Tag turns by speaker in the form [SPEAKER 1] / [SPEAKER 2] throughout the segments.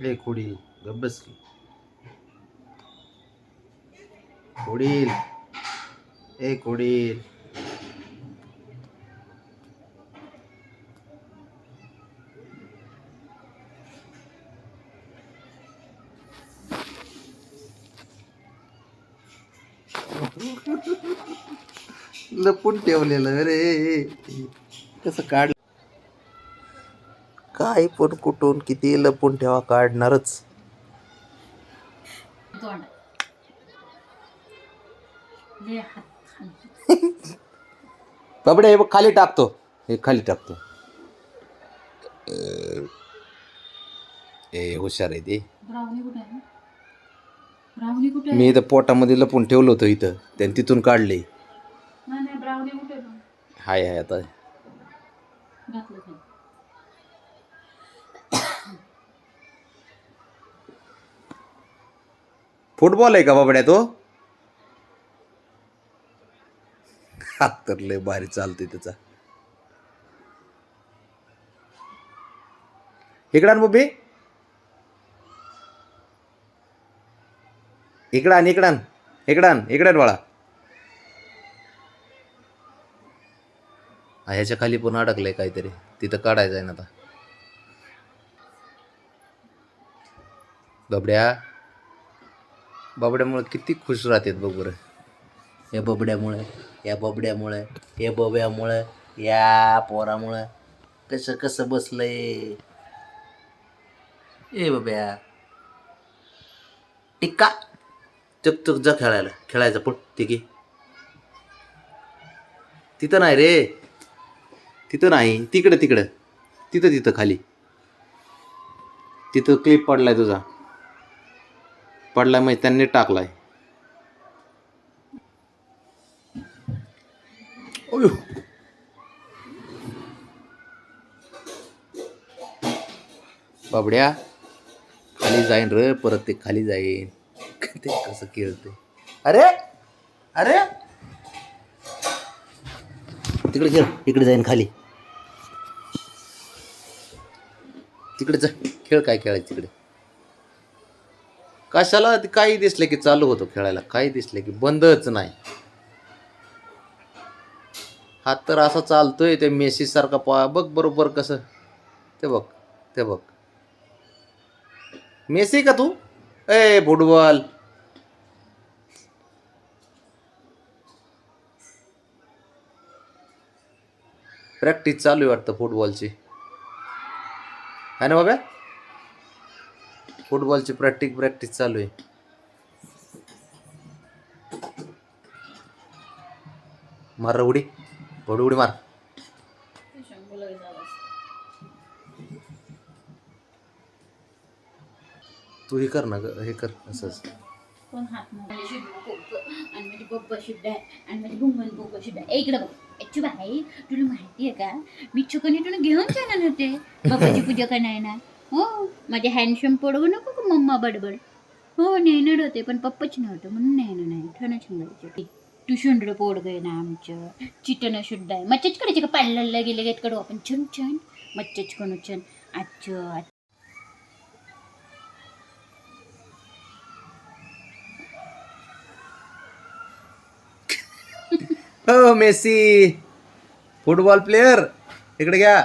[SPEAKER 1] ए खोडील गब्बस की खोडील ए खोडील लपून ठेवलेलं रे कसं काढ काय पण कुठून किती लपून ठेवा काढणारच. बाबडे हे बघ खाली टाकतो, हे खाली टाकतो. ए हुशार आहे ते. मी इथं पोटामध्ये लपून ठेवलं होतं इथं, त्याने तिथून काढले. हाय हाय आता फुटबॉल आहे का बाबड्या तो? हात तर लय भारी चालतोय त्याचा. इकडं आण बबे, इकडं आण इकडं आण इकडं आण इकडं बाळा. ह्याच्या खाली पण अडकलंय काहीतरी, तिथं काढायचं आहे ना आता. बाबड्यामुळे किती खुश राहतात बघ बरं. या बबड्यामुळे, या बबड्यामुळे, या बब्यामुळे, या पोरामुळे कसं कसं बसलंय. ए बब्या टिक्का चक चक जा खेळायला, खेळायचं पुट तिघी. तिथं नाही रे, तिथं नाही, तिकडं तिकडं, तिथं तिथं खाली, तिथं क्लिप पडलाय तुझा, पडलाय म्हणजे त्यांनी टाकलाय. बाबड्या खाली जाईन रे, परत ते खाली जाईन. ते कसं खेळते. अरे अरे तिकडे खेळ, इकडे जाईन खाली, तिकडे जा खेळ. काय खेळायचं तिकडे? कशाला काही दिसलं की चालू होतो खेळायला, काही दिसलं की बंदच नाही. हात तर असा चालतोय ते मेसी सारखा. बघ बरोबर कसं. ते बघ, ते बघ. मेसी का तू? ए फुटबॉल. प्रॅक्टिस चालू आहे वाटतं फुटबॉलची, है ना बाबा? फुटबॉलची प्रॅक्टिस चालू आहे. मार उडी, उडी मार. तू हे कर ना ग, हे कर असंच. कोण हात आणि माझी पप्पा शुद्ध आहे आणि माझी भुंगन पप्पा शुद्ध आहे. इकडे बघ ॲक्च्युअली भाई, तुला माहिती आहे का, मी चुकून घेऊन जाणार होते बाप्पाची पूजा करणार. हो, माझे हँडशम पडवू नको का मम्मा बडबड. हो नेणार होते पण पप्पाच नव्हतं म्हणून नेणं नाही. ठणं सांगायचं तू शुंड्र पोड गय ना आमचं चिटणं शुद्ध आहे. मच्छच करायचे का पाल्याला गेले गेत कडू आपण छान छान मच्छच कणू छान. अच्छा हो मेसी फुटबॉल प्लेयर, इकडे घ्या.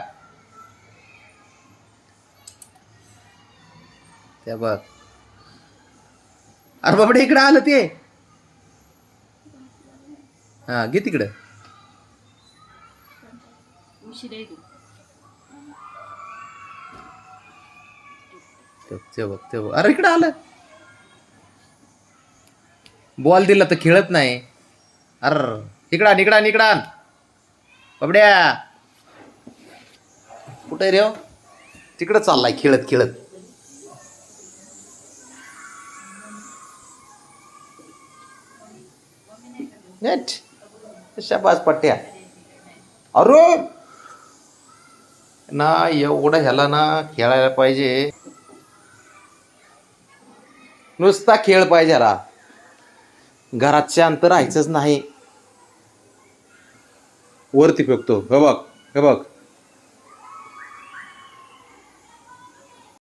[SPEAKER 1] त्या बघ, अरे बाबडे इकडे आलं ते. हा घे तिकडे. ते बघ, ते बघ. अरे इकडे आलं. बॉल दिला तर खेळत नाही. अर इकडं आण, इकडं आण, इकडं आण बाबड्या. कुठे रे? तिकडं चाललाय खेळत खेळत. नेट शाबास पट्ट्या. अरे ना एवढं ह्याला ना खेळायला पाहिजे, नुसता खेळ पाहिजे ह्याला, घरात शांत राहायचंच नाही. वरती फेकतो, हे बघ, हे बघ.